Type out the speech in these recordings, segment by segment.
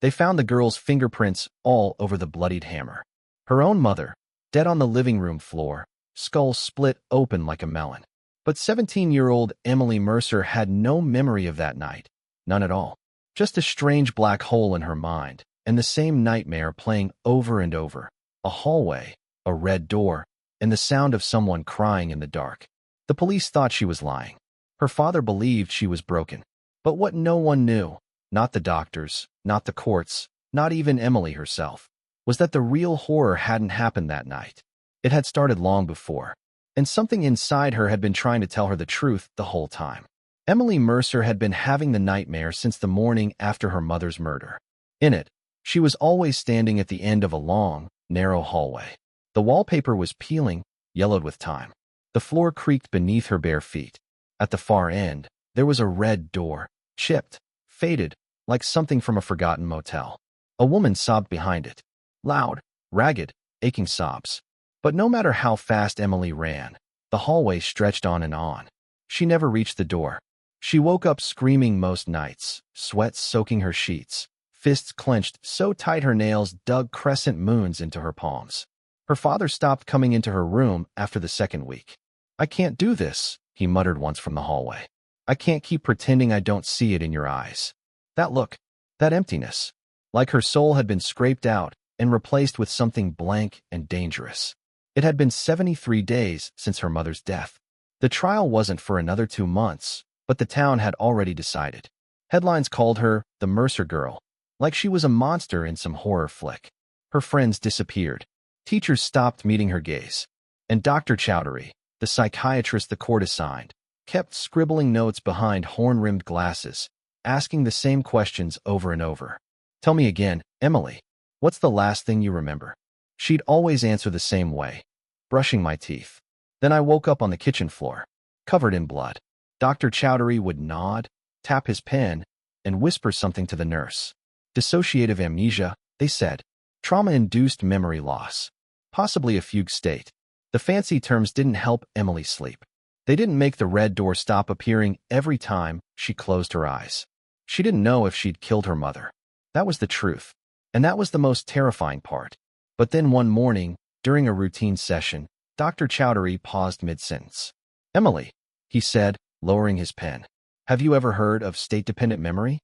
They found the girl's fingerprints all over the bloodied hammer. Her own mother, dead on the living room floor, skull split open like a melon. But 17-year-old Emily Mercer had no memory of that night. None at all. Just a strange black hole in her mind, and the same nightmare playing over and over. A hallway, a red door, and the sound of someone crying in the dark. The police thought she was lying. Her father believed she was broken. But what no one knew, not the doctors, not the courts, not even Emily herself, was that the real horror hadn't happened that night. It had started long before, and something inside her had been trying to tell her the truth the whole time. Emily Mercer had been having the nightmare since the morning after her mother's murder. In it, she was always standing at the end of a long, narrow hallway. The wallpaper was peeling, yellowed with time. The floor creaked beneath her bare feet. At the far end, there was a red door, chipped, faded, like something from a forgotten motel. A woman sobbed behind it. Loud, ragged, aching sobs. But no matter how fast Emily ran, the hallway stretched on and on. She never reached the door. She woke up screaming most nights, sweat soaking her sheets, fists clenched so tight her nails dug crescent moons into her palms. Her father stopped coming into her room after the second week. "I can't do this," he muttered once from the hallway. "I can't keep pretending I don't see it in your eyes. That look, that emptiness, like her soul had been scraped out and replaced with something blank and dangerous." It had been 73 days since her mother's death. The trial wasn't for another 2 months, but the town had already decided. Headlines called her the Mercer Girl, like she was a monster in some horror flick. Her friends disappeared. Teachers stopped meeting her gaze. And Dr. Chowdhury, the psychiatrist the court assigned, kept scribbling notes behind horn-rimmed glasses, asking the same questions over and over. "Tell me again, Emily, what's the last thing you remember?" She'd always answer the same way. "Brushing my teeth. Then I woke up on the kitchen floor, covered in blood." Dr. Chowdhury would nod, tap his pen, and whisper something to the nurse. "Dissociative amnesia," they said. "Trauma-induced memory loss. Possibly a fugue state." The fancy terms didn't help Emily sleep. They didn't make the red door stop appearing every time she closed her eyes. She didn't know if she'd killed her mother. That was the truth. And that was the most terrifying part. But then one morning, during a routine session, Dr. Chowdhury paused mid-sentence. "Emily," he said, lowering his pen, "have you ever heard of state-dependent memory?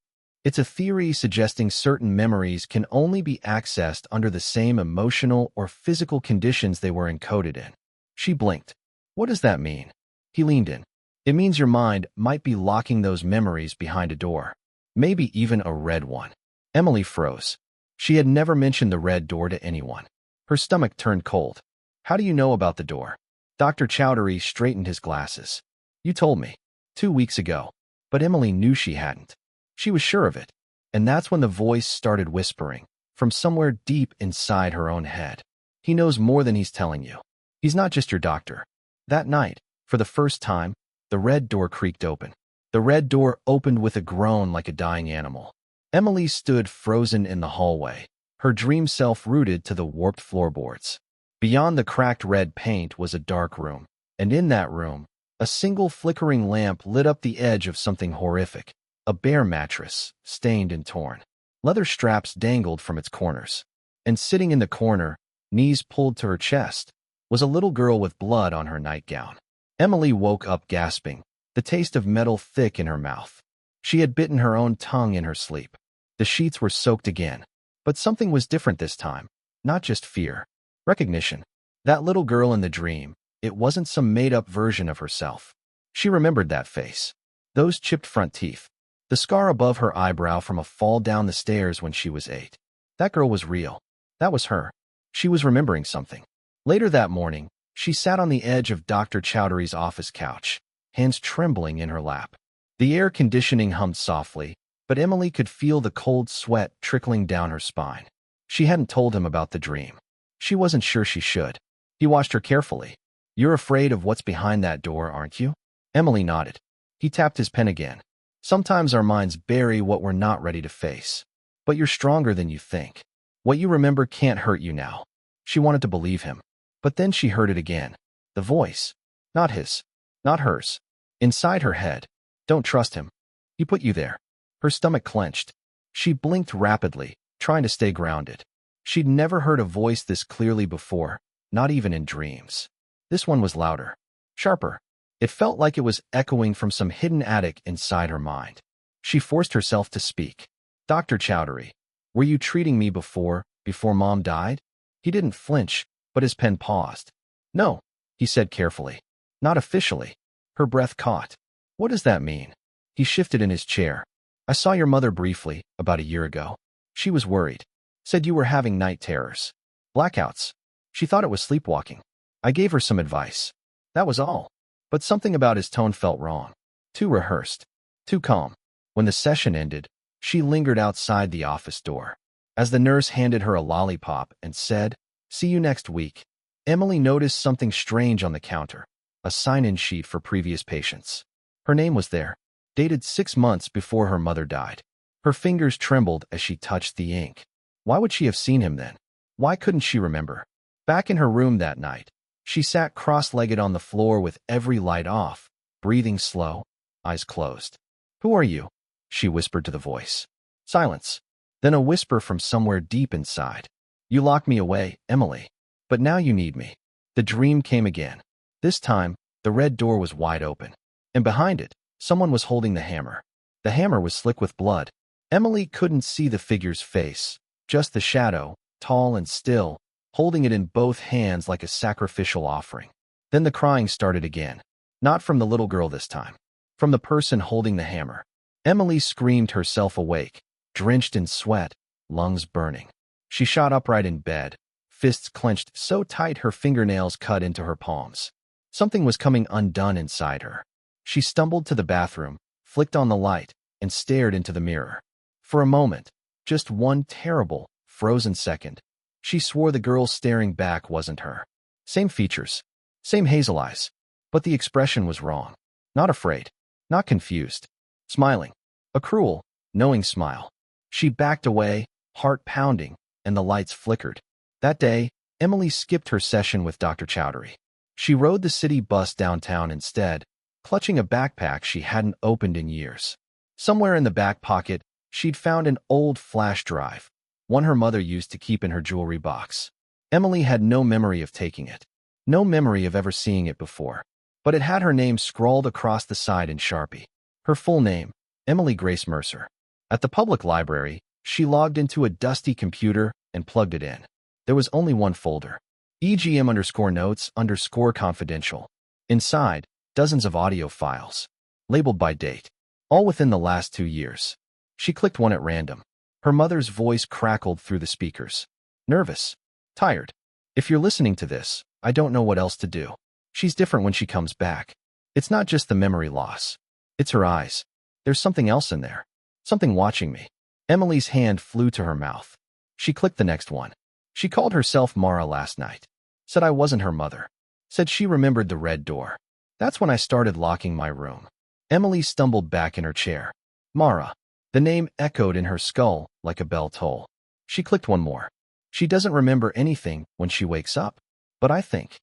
It's a theory suggesting certain memories can only be accessed under the same emotional or physical conditions they were encoded in." She blinked. "What does that mean?" He leaned in. "It means your mind might be locking those memories behind a door. Maybe even a red one." Emily froze. She had never mentioned the red door to anyone. Her stomach turned cold. "How do you know about the door?" Dr. Chowdhury straightened his glasses. "You told me 2 weeks ago." But Emily knew she hadn't. She was sure of it. And that's when the voice started whispering, from somewhere deep inside her own head. "He knows more than he's telling you. He's not just your doctor." That night, for the first time, the red door creaked open. The red door opened with a groan like a dying animal. Emily stood frozen in the hallway, her dream self rooted to the warped floorboards. Beyond the cracked red paint was a dark room, and in that room, a single flickering lamp lit up the edge of something horrific. A bare mattress, stained and torn. Leather straps dangled from its corners. And sitting in the corner, knees pulled to her chest, was a little girl with blood on her nightgown. Emily woke up gasping, the taste of metal thick in her mouth. She had bitten her own tongue in her sleep. The sheets were soaked again. But something was different this time. Not just fear. Recognition. That little girl in the dream, it wasn't some made-up version of herself. She remembered that face. Those chipped front teeth. The scar above her eyebrow from a fall down the stairs when she was 8. That girl was real. That was her. She was remembering something. Later that morning, she sat on the edge of Dr. Chowdhury's office couch, hands trembling in her lap. The air conditioning hummed softly, but Emily could feel the cold sweat trickling down her spine. She hadn't told him about the dream. She wasn't sure she should. He watched her carefully. "You're afraid of what's behind that door, aren't you?" Emily nodded. He tapped his pen again. "Sometimes our minds bury what we're not ready to face. But you're stronger than you think. What you remember can't hurt you now." She wanted to believe him. But then she heard it again. The voice. Not his. Not hers. Inside her head. "Don't trust him. He put you there." Her stomach clenched. She blinked rapidly, trying to stay grounded. She'd never heard a voice this clearly before, not even in dreams. This one was louder, sharper. It felt like it was echoing from some hidden attic inside her mind. She forced herself to speak. "Dr. Chowdhury, were you treating me before Mom died?" He didn't flinch, but his pen paused. "No," he said carefully. "Not officially." Her breath caught. "What does that mean?" He shifted in his chair. "I saw your mother briefly, about a year ago. She was worried. Said you were having night terrors. Blackouts. She thought it was sleepwalking. I gave her some advice. That was all. But something about his tone felt wrong. Too rehearsed. Too calm. When the session ended, she lingered outside the office door. As the nurse handed her a lollipop and said, "See you next week," Emily noticed something strange on the counter, a sign-in sheet for previous patients. Her name was there, dated 6 months before her mother died. Her fingers trembled as she touched the ink. Why would she have seen him then? Why couldn't she remember? Back in her room that night, she sat cross-legged on the floor with every light off, breathing slow, eyes closed. "Who are you?" she whispered to the voice. Silence. Then a whisper from somewhere deep inside. "You locked me away, Emily. But now you need me." The dream came again. This time, the red door was wide open. And behind it, someone was holding the hammer. The hammer was slick with blood. Emily couldn't see the figure's face, just the shadow, tall and still, holding it in both hands like a sacrificial offering. Then the crying started again. Not from the little girl this time. From the person holding the hammer. Emily screamed herself awake, drenched in sweat, lungs burning. She shot upright in bed, fists clenched so tight her fingernails cut into her palms. Something was coming undone inside her. She stumbled to the bathroom, flicked on the light, and stared into the mirror. For a moment, just one terrible, frozen second, she swore the girl staring back wasn't her. Same features, same hazel eyes, but the expression was wrong. Not afraid, not confused, smiling. A cruel, knowing smile. She backed away, heart pounding, and the lights flickered. That day, Emily skipped her session with Dr. Chowdhury. She rode the city bus downtown instead, clutching a backpack she hadn't opened in years. Somewhere in the back pocket, she'd found an old flash drive, one her mother used to keep in her jewelry box. Emily had no memory of taking it, no memory of ever seeing it before, but it had her name scrawled across the side in Sharpie. Her full name, Emily Grace Mercer. At the public library, she logged into a dusty computer and plugged it in. There was only one folder, EGM_notes_confidential. Inside, dozens of audio files, labeled by date, all within the last 2 years. She clicked one at random. Her mother's voice crackled through the speakers. "Nervous. Tired. If you're listening to this, I don't know what else to do. She's different when she comes back. It's not just the memory loss. It's her eyes. There's something else in there. Something watching me." Emily's hand flew to her mouth. She clicked the next one. She called herself Mara last night. Said I wasn't her mother. Said she remembered the red door. That's when I started locking my room. Emily stumbled back in her chair. Mara. The name echoed in her skull like a bell toll. She clicked one more. She doesn't remember anything when she wakes up. But I think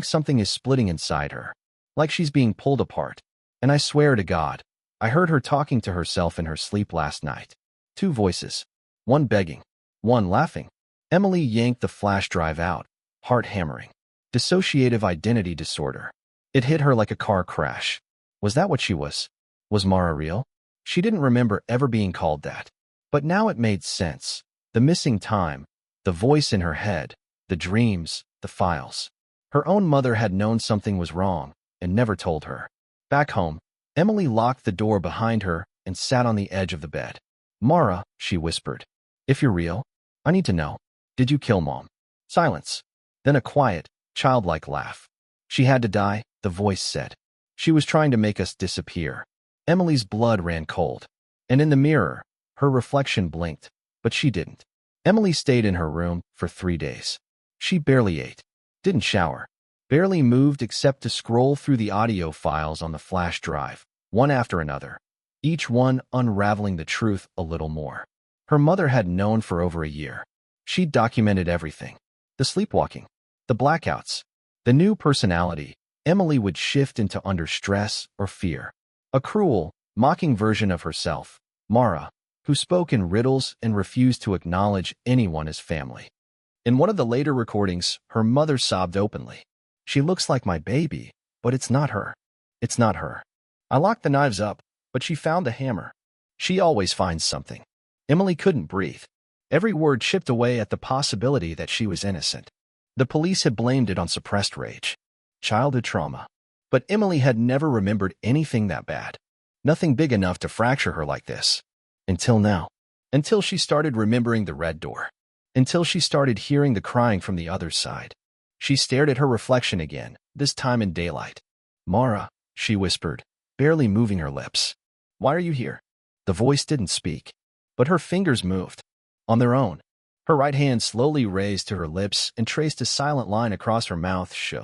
something is splitting inside her. Like she's being pulled apart. And I swear to God, I heard her talking to herself in her sleep last night. 2 voices. One begging. One laughing. Emily yanked the flash drive out, heart hammering. Dissociative identity disorder. It hit her like a car crash. Was that what she was? Was Mara real? She didn't remember ever being called that. But now it made sense. The missing time, the voice in her head, the dreams, the files. Her own mother had known something was wrong and never told her. Back home, Emily locked the door behind her and sat on the edge of the bed. "Mara," she whispered. "If you're real, I need to know. Did you kill Mom?" Silence. Then a quiet, childlike laugh. "She had to die," the voice said. "She was trying to make us disappear." Emily's blood ran cold. And in the mirror, her reflection blinked, but she didn't. Emily stayed in her room for 3 days. She barely ate, didn't shower, barely moved except to scroll through the audio files on the flash drive, one after another, each one unraveling the truth a little more. Her mother had known for over a year. She'd documented everything. The sleepwalking, the blackouts, the new personality Emily would shift into under stress or fear. A cruel, mocking version of herself, Mara, who spoke in riddles and refused to acknowledge anyone as family. In one of the later recordings, her mother sobbed openly. "She looks like my baby, but it's not her. It's not her. I locked the knives up, but she found the hammer. She always finds something." Emily couldn't breathe. Every word chipped away at the possibility that she was innocent. The police had blamed it on suppressed rage, childhood trauma. But Emily had never remembered anything that bad. Nothing big enough to fracture her like this. Until now. Until she started remembering the red door. Until she started hearing the crying from the other side. She stared at her reflection again, this time in daylight. "Mara," she whispered, barely moving her lips. "Why are you here?" The voice didn't speak, but her fingers moved. On their own. Her right hand slowly raised to her lips and traced a silent line across her mouth. "Shh."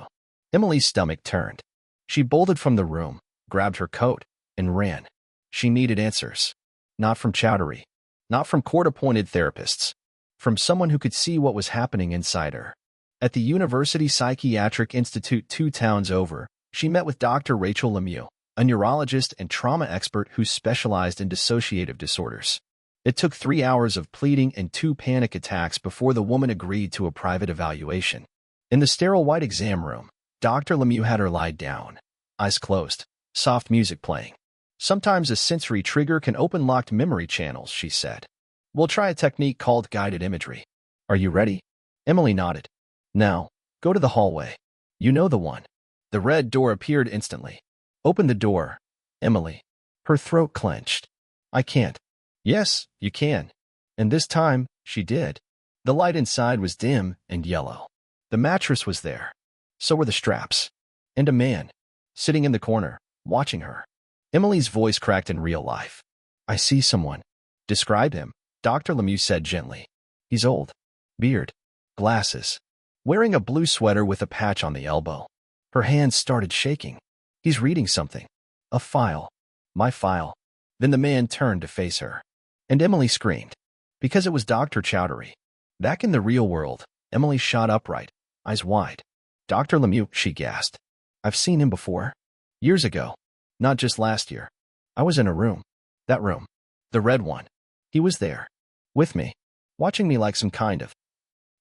Emily's stomach turned. She bolted from the room, grabbed her coat, and ran. She needed answers. Not from Chowdhury. Not from court-appointed therapists. From someone who could see what was happening inside her. At the University Psychiatric Institute 2 towns over, she met with Dr. Rachel Lemieux, a neurologist and trauma expert who specialized in dissociative disorders. It took 3 hours of pleading and 2 panic attacks before the woman agreed to a private evaluation. In the sterile white exam room, Dr. Lemieux had her lie down, eyes closed, soft music playing. "Sometimes a sensory trigger can open locked memory channels," she said. "We'll try a technique called guided imagery. Are you ready?" Emily nodded. "Now, go to the hallway. You know the one." The red door appeared instantly. "Open the door, Emily." Her throat clenched. "I can't." "Yes, you can." And this time, she did. The light inside was dim and yellow. The mattress was there. So were the straps. And a man, sitting in the corner, watching her. Emily's voice cracked in real life. "I see someone." "Describe him," Dr. Lemieux said gently. "He's old. Beard. Glasses. Wearing a blue sweater with a patch on the elbow." Her hands started shaking. "He's reading something. A file. My file." Then the man turned to face her. And Emily screamed. Because it was Dr. Chowdhury. Back in the real world, Emily shot upright, eyes wide. "Dr. Lemieux," she gasped. "I've seen him before. Years ago. Not just last year. I was in a room. That room. The red one. He was there. With me. Watching me like some kind of..."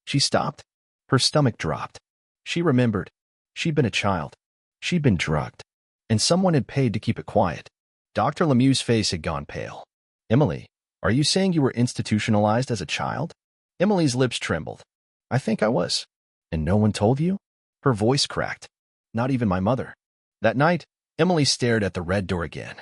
She stopped. Her stomach dropped. She remembered. She'd been a child. She'd been drugged. And someone had paid to keep it quiet. Dr. Lemieux's face had gone pale. "Emily, are you saying you were institutionalized as a child?" Emily's lips trembled. "I think I was." "And no one told you?" Her voice cracked. "Not even my mother." That night, Emily stared at the red door again.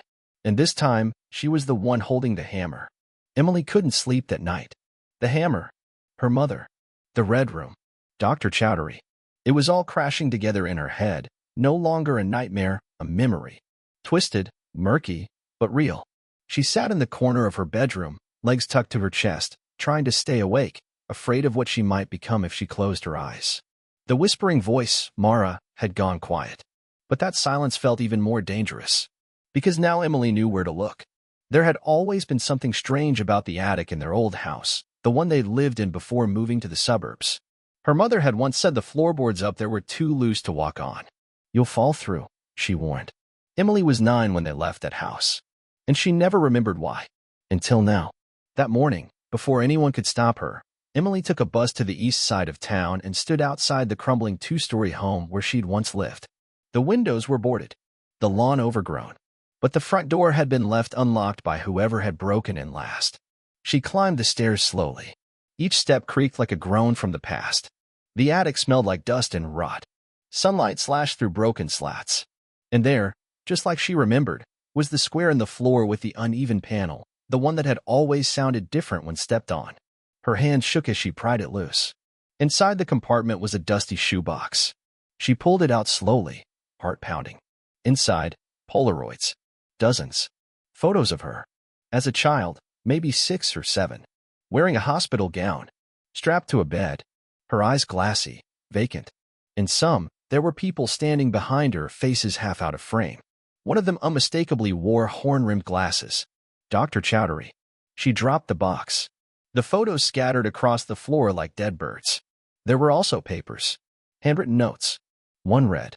And this time, she was the one holding the hammer. Emily couldn't sleep that night. The hammer. Her mother. The red room. Dr. Chowdhury. It was all crashing together in her head, no longer a nightmare, a memory. Twisted, murky, but real. She sat in the corner of her bedroom, legs tucked to her chest, trying to stay awake, afraid of what she might become if she closed her eyes. The whispering voice, Mara, had gone quiet. But that silence felt even more dangerous. Because now Emily knew where to look. There had always been something strange about the attic in their old house, the one they'd lived in before moving to the suburbs. Her mother had once said the floorboards up there were too loose to walk on. "You'll fall through," she warned. Emily was 9 when they left that house. And she never remembered why. Until now. That morning, before anyone could stop her, Emily took a bus to the east side of town and stood outside the crumbling 2-story home where she'd once lived. The windows were boarded, the lawn overgrown, but the front door had been left unlocked by whoever had broken in last. She climbed the stairs slowly. Each step creaked like a groan from the past. The attic smelled like dust and rot. Sunlight slashed through broken slats. And there, just like she remembered, was the square in the floor with the uneven panel, the one that had always sounded different when stepped on. Her hand shook as she pried it loose. Inside the compartment was a dusty shoebox. She pulled it out slowly, heart pounding. Inside, Polaroids. Dozens. Photos of her. As a child, maybe 6 or 7. Wearing a hospital gown. Strapped to a bed. Her eyes glassy, vacant. In some, there were people standing behind her, faces half out of frame. One of them unmistakably wore horn-rimmed glasses. Dr. Chowdhury. She dropped the box. The photos scattered across the floor like dead birds. There were also papers. Handwritten notes. One read.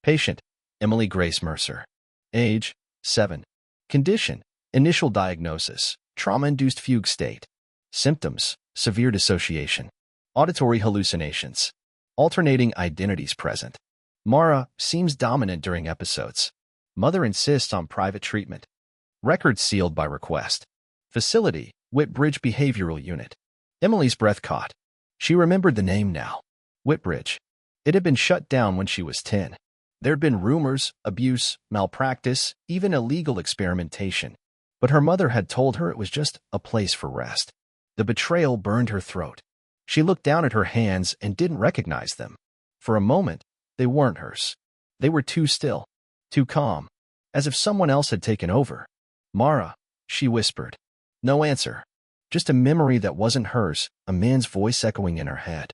Patient, Emily Grace Mercer. Age, 7. Condition, initial diagnosis, trauma-induced fugue state. Symptoms: severe dissociation, auditory hallucinations, alternating identities present. Mara seems dominant during episodes. Mother insists on private treatment. Records sealed by request. Facility: Whitbridge Behavioral Unit. Emily's breath caught. She remembered the name now. Whitbridge. It had been shut down when she was 10. There'd been rumors, abuse, malpractice, even illegal experimentation. But her mother had told her it was just a place for rest. The betrayal burned her throat. She looked down at her hands and didn't recognize them. For a moment, they weren't hers. They were too still, too calm, as if someone else had taken over. "Mara," she whispered. No answer. Just a memory that wasn't hers, a man's voice echoing in her head.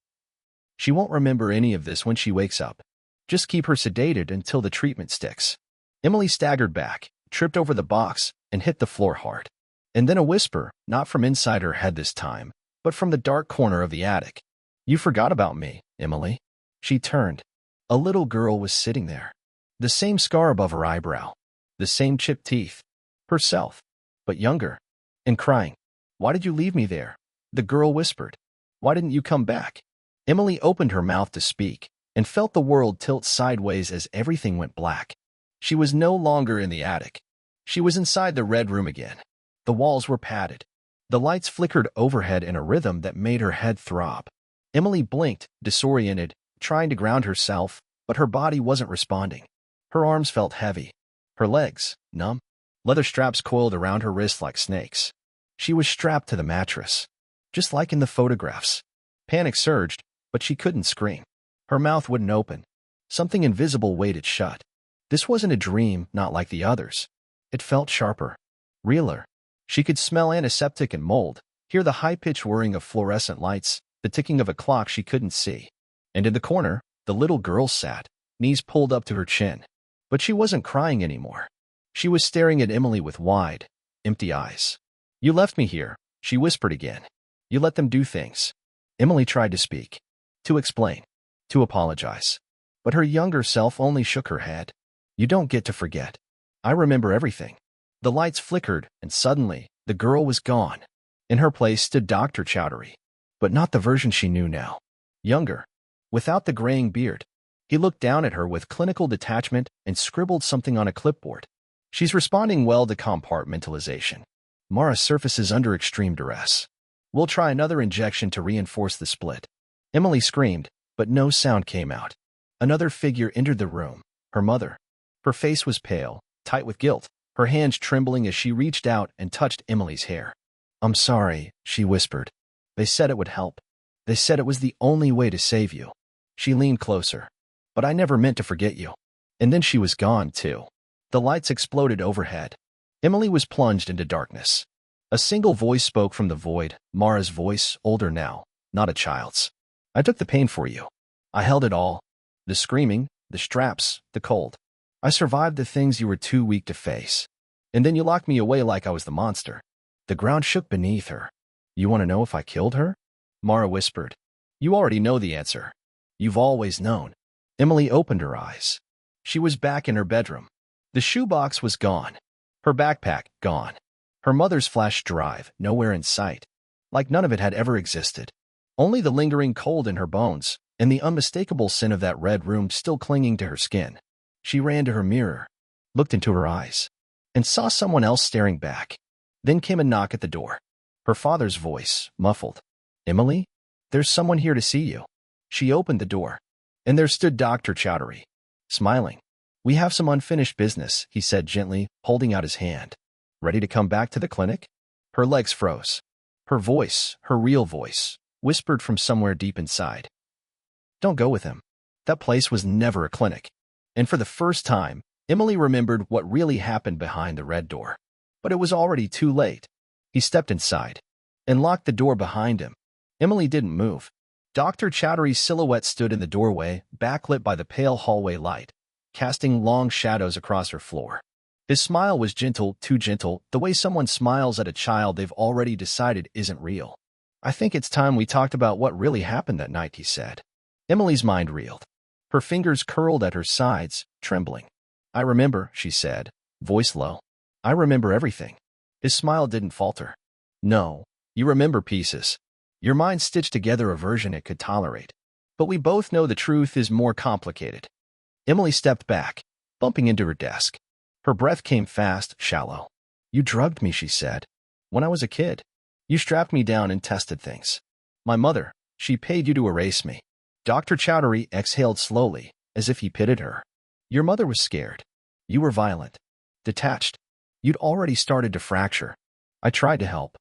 She won't remember any of this when she wakes up. Just keep her sedated until the treatment sticks. Emily staggered back, tripped over the box, and hit the floor hard. And then a whisper, not from inside her head this time, but from the dark corner of the attic. "You forgot about me, Emily." She turned. A little girl was sitting there. The same scar above her eyebrow. The same chipped teeth. Herself, but younger. And crying. "Why did you leave me there?" The girl whispered. "Why didn't you come back?" Emily opened her mouth to speak, and felt the world tilt sideways as everything went black. She was no longer in the attic. She was inside the red room again. The walls were padded. The lights flickered overhead in a rhythm that made her head throb. Emily blinked, disoriented, trying to ground herself, but her body wasn't responding. Her arms felt heavy. Her legs, numb. Leather straps coiled around her wrists like snakes. She was strapped to the mattress, just like in the photographs. Panic surged, but she couldn't scream. Her mouth wouldn't open. Something invisible weighted shut. This wasn't a dream, not like the others. It felt sharper, realer. She could smell antiseptic and mold, hear the high-pitched whirring of fluorescent lights, the ticking of a clock she couldn't see. And in the corner, the little girl sat, knees pulled up to her chin. But she wasn't crying anymore. She was staring at Emily with wide, empty eyes. "You left me here," she whispered again. "You let them do things." Emily tried to speak, to explain, to apologize. But her younger self only shook her head. "You don't get to forget. I remember everything." The lights flickered, and suddenly, the girl was gone. In her place stood Dr. Chowdhury, but not the version she knew now. Younger, without the graying beard. He looked down at her with clinical detachment and scribbled something on a clipboard. "She's responding well to compartmentalization. Mara surfaces under extreme duress. We'll try another injection to reinforce the split." Emily screamed, but no sound came out. Another figure entered the room, her mother. Her face was pale, tight with guilt, her hands trembling as she reached out and touched Emily's hair. "I'm sorry," she whispered. "They said it would help. They said it was the only way to save you." She leaned closer. "But I never meant to forget you." And then she was gone, too. The lights exploded overhead. Emily was plunged into darkness. A single voice spoke from the void, Mara's voice, older now, not a child's. "I took the pain for you. I held it all. The screaming, the straps, the cold. I survived the things you were too weak to face. And then you locked me away like I was the monster." The ground shook beneath her. "You want to know if I killed her?" Mara whispered. "You already know the answer. You've always known." Emily opened her eyes. She was back in her bedroom. The shoebox was gone. Her backpack, gone. Her mother's flash drive, nowhere in sight. Like none of it had ever existed. Only the lingering cold in her bones, and the unmistakable scent of that red room still clinging to her skin. She ran to her mirror, looked into her eyes, and saw someone else staring back. Then came a knock at the door. Her father's voice, muffled. "Emily? There's someone here to see you." She opened the door, and there stood Dr. Chowdhury, smiling. "We have some unfinished business," he said gently, holding out his hand. "Ready to come back to the clinic?" Her legs froze. Her voice, her real voice, whispered from somewhere deep inside. "Don't go with him. That place was never a clinic." And for the first time, Emily remembered what really happened behind the red door. But it was already too late. He stepped inside and locked the door behind him. Emily didn't move. Dr. Chowdhury's silhouette stood in the doorway, backlit by the pale hallway light, casting long shadows across her floor. His smile was gentle, too gentle, the way someone smiles at a child they've already decided isn't real. "I think it's time we talked about what really happened that night," he said. Emily's mind reeled. Her fingers curled at her sides, trembling. "I remember," she said, voice low. "I remember everything." His smile didn't falter. No, you remember pieces. Your mind stitched together a version it could tolerate. But we both know the truth is more complicated. Emily stepped back, bumping into her desk. Her breath came fast, shallow. You drugged me, she said. When I was a kid, you strapped me down and tested things. My mother, she paid you to erase me. Dr. Chowdhury exhaled slowly, as if he pitied her. Your mother was scared. You were violent. Detached. You'd already started to fracture. I tried to help.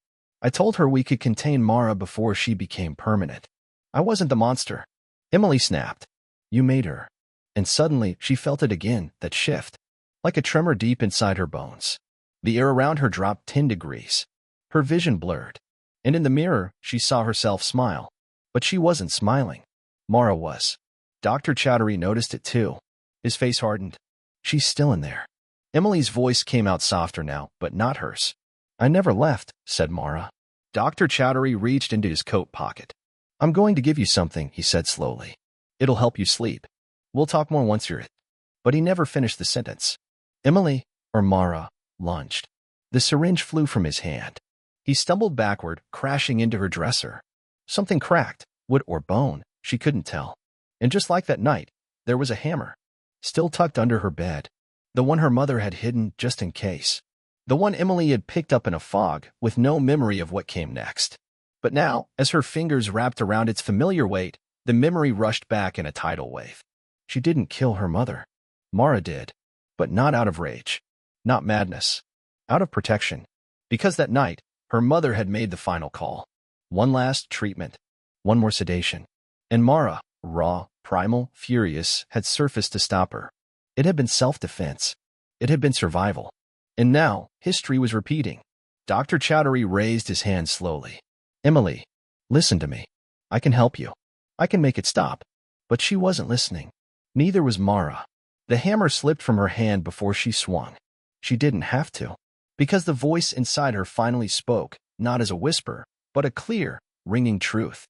I told her we could contain Mara before she became permanent. I wasn't the monster. Emily snapped. You made her. And suddenly, she felt it again, that shift. Like a tremor deep inside her bones. The air around her dropped 10 degrees. Her vision blurred. And in the mirror, she saw herself smile. But she wasn't smiling. Mara was. Dr. Chowdhury noticed it too. His face hardened. She's still in there. Emily's voice came out softer now, but not hers. I never left, said Mara. Dr. Chowdhury reached into his coat pocket. I'm going to give you something, he said slowly. It'll help you sleep. We'll talk more once you're it. But he never finished the sentence. Emily, or Mara, lunged. The syringe flew from his hand. He stumbled backward, crashing into her dresser. Something cracked, wood or bone, she couldn't tell. And just like that night, there was a hammer, still tucked under her bed. The one her mother had hidden just in case. The one Emily had picked up in a fog, with no memory of what came next. But now, as her fingers wrapped around its familiar weight, the memory rushed back in a tidal wave. She didn't kill her mother. Mara did. But not out of rage. Not madness. Out of protection. Because that night, her mother had made the final call. One last treatment. One more sedation. And Mara, raw, primal, furious, had surfaced to stop her. It had been self-defense. It had been survival. And now, history was repeating. Dr. Chowdhury raised his hand slowly. Emily, listen to me. I can help you. I can make it stop. But she wasn't listening. Neither was Mara. The hammer slipped from her hand before she swung. She didn't have to. Because the voice inside her finally spoke, not as a whisper, but a clear, ringing truth.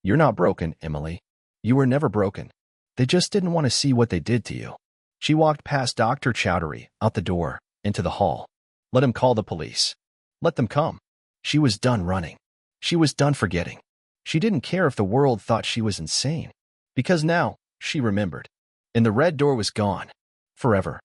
You're not broken, Emily. You were never broken. They just didn't want to see what they did to you. She walked past Dr. Chowdhury, out the door, into the hall. Let him call the police. Let them come. She was done running. She was done forgetting. She didn't care if the world thought she was insane. Because now, she remembered. And the red door was gone. Forever.